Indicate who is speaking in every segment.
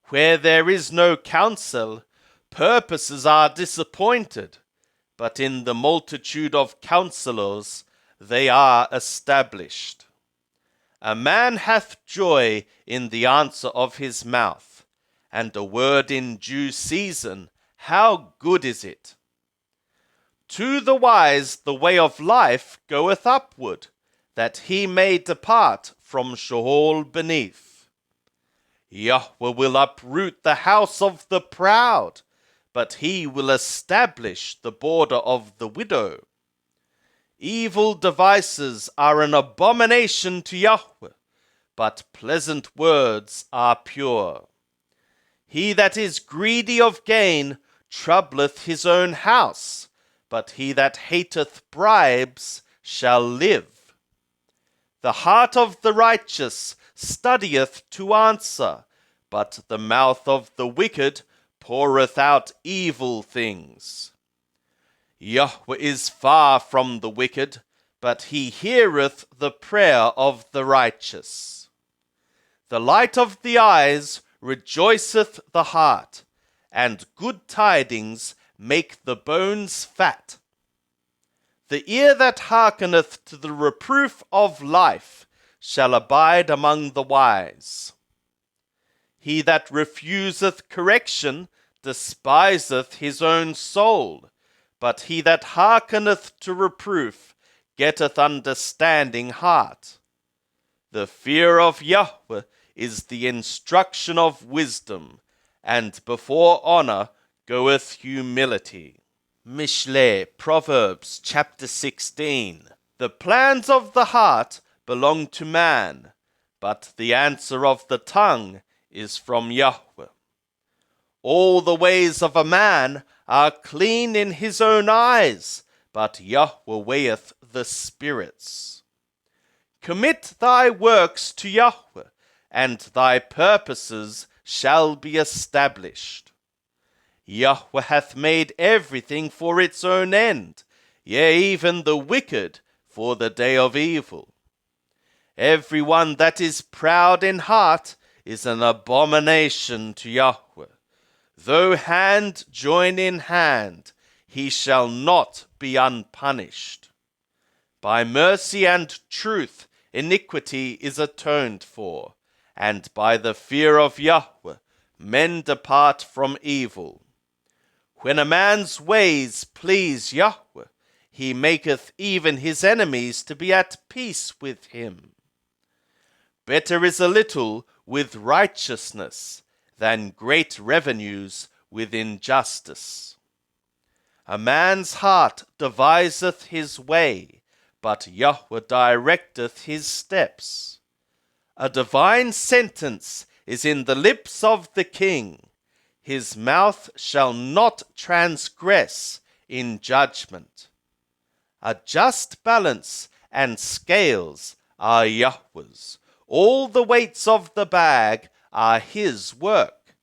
Speaker 1: Where there is no counsel, purposes are disappointed, but in the multitude of counselors they are established. A man hath joy in the answer of his mouth, and a word in due season, how good is it! To the wise the way of life goeth upward, that he may depart from Sheol beneath. Yahweh will uproot the house of the proud, but he will establish the border of the widow. Evil devices are an abomination to Yahweh, but pleasant words are pure. He that is greedy of gain troubleth his own house, but he that hateth bribes shall live. The heart of the righteous studieth to answer, but the mouth of the wicked poureth out evil things. Yahweh is far from the wicked, but he heareth the prayer of the righteous. The light of the eyes rejoiceth the heart, and good tidings make the bones fat. The ear that hearkeneth to the reproof of life shall abide among the wise. He that refuseth correction despiseth his own soul, but he that hearkeneth to reproof getteth understanding heart. The fear of Yahweh is the instruction of wisdom, and before honor goeth humility. Mishle, Proverbs chapter 16. The plans of the heart belong to man, but the answer of the tongue is from Yahweh. All the ways of a man are clean in his own eyes, but Yahweh weigheth the spirits. Commit thy works to Yahweh, and thy purposes shall be established. Yahweh hath made everything for its own end, yea, even the wicked for the day of evil. Every one that is proud in heart is an abomination to Yahweh. Though hand join in hand, he shall not be unpunished. By mercy and truth iniquity is atoned for, and by the fear of Yahweh men depart from evil. When a man's ways please Yahweh, he maketh even his enemies to be at peace with him. Better is a little with righteousness than great revenues with injustice. A man's heart deviseth his way, but Yahweh directeth his steps. A divine sentence is in the lips of the king. His mouth shall not transgress in judgment. A just balance and scales are Yahweh's. All the weights of the bag are his work.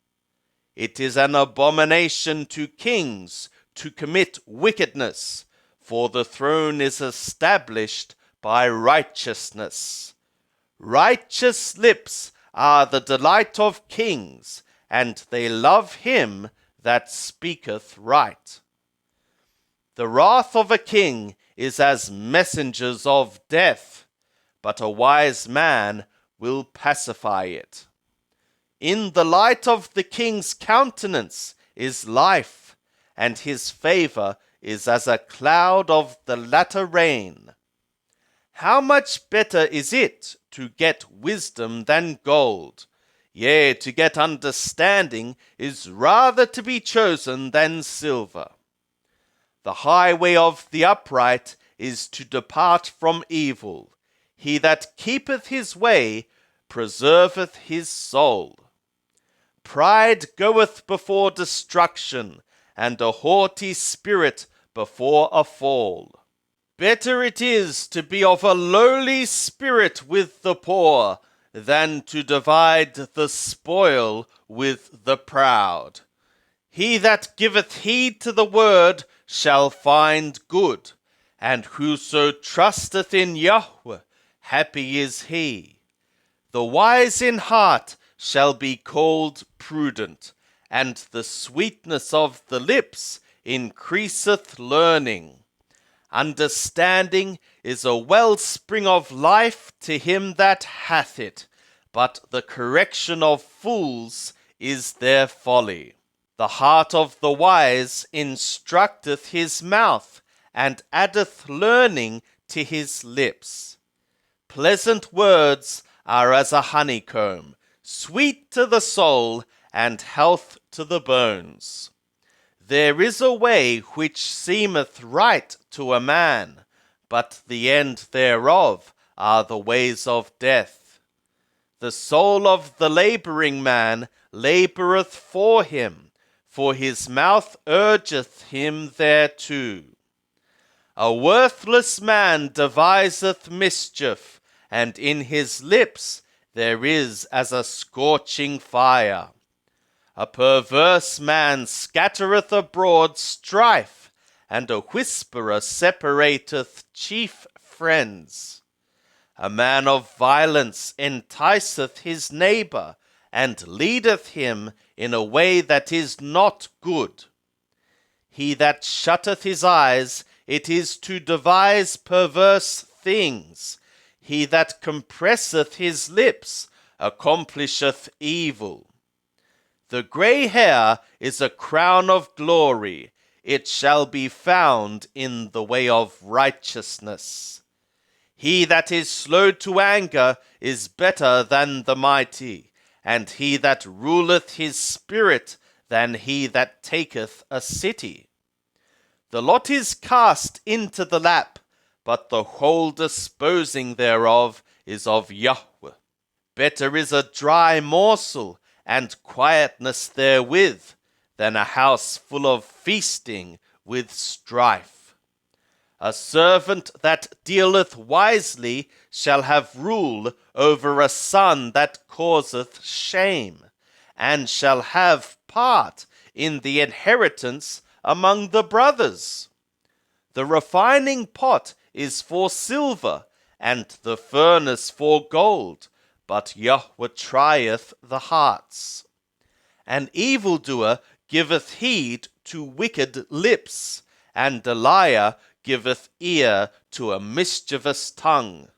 Speaker 1: It is an abomination to kings to commit wickedness, for the throne is established by righteousness. Righteous lips are the delight of kings, and they love him that speaketh right. The wrath of a king is as messengers of death, but a wise man will pacify it. In the light of the king's countenance is life, and his favor is as a cloud of the latter rain. How much better is it to get wisdom than gold? Yea, to get understanding is rather to be chosen than silver. The highway of the upright is to depart from evil. He that keepeth his way preserveth his soul. Pride goeth before destruction, and a haughty spirit before a fall. Better it is to be of a lowly spirit with the poor, than to divide the spoil with the proud. He that giveth heed to the word shall find good, and whoso trusteth in Yahweh, happy is he. The wise in heart shall be called prudent, and the sweetness of the lips increaseth learning. Understanding is a wellspring of life to him that hath it, but the correction of fools is their folly. The heart of the wise instructeth his mouth, and addeth learning to his lips. Pleasant words are as a honeycomb, sweet to the soul, and health to the bones. There is a way which seemeth right to a man, but the end thereof are the ways of death. The soul of the labouring man laboureth for him, for his mouth urgeth him thereto. A worthless man deviseth mischief, and in his lips there is as a scorching fire. A perverse man scattereth abroad strife, and a whisperer separateth chief friends. A man of violence enticeth his neighbour, and leadeth him in a way that is not good. He that shutteth his eyes, it is to devise perverse things. He that compresseth his lips accomplisheth evil. The grey hair is a crown of glory. It shall be found in the way of righteousness. He that is slow to anger is better than the mighty, and he that ruleth his spirit than he that taketh a city. The lot is cast into the lap, but the whole disposing thereof is of Yahweh. Better is a dry morsel, and quietness therewith, than a house full of feasting with strife. A servant that dealeth wisely shall have rule over a son that causeth shame, and shall have part in the inheritance among the brothers. The refining pot is for silver, and the furnace for gold, but Yahweh trieth the hearts. An evildoer giveth heed to wicked lips, and a liar giveth ear to a mischievous tongue.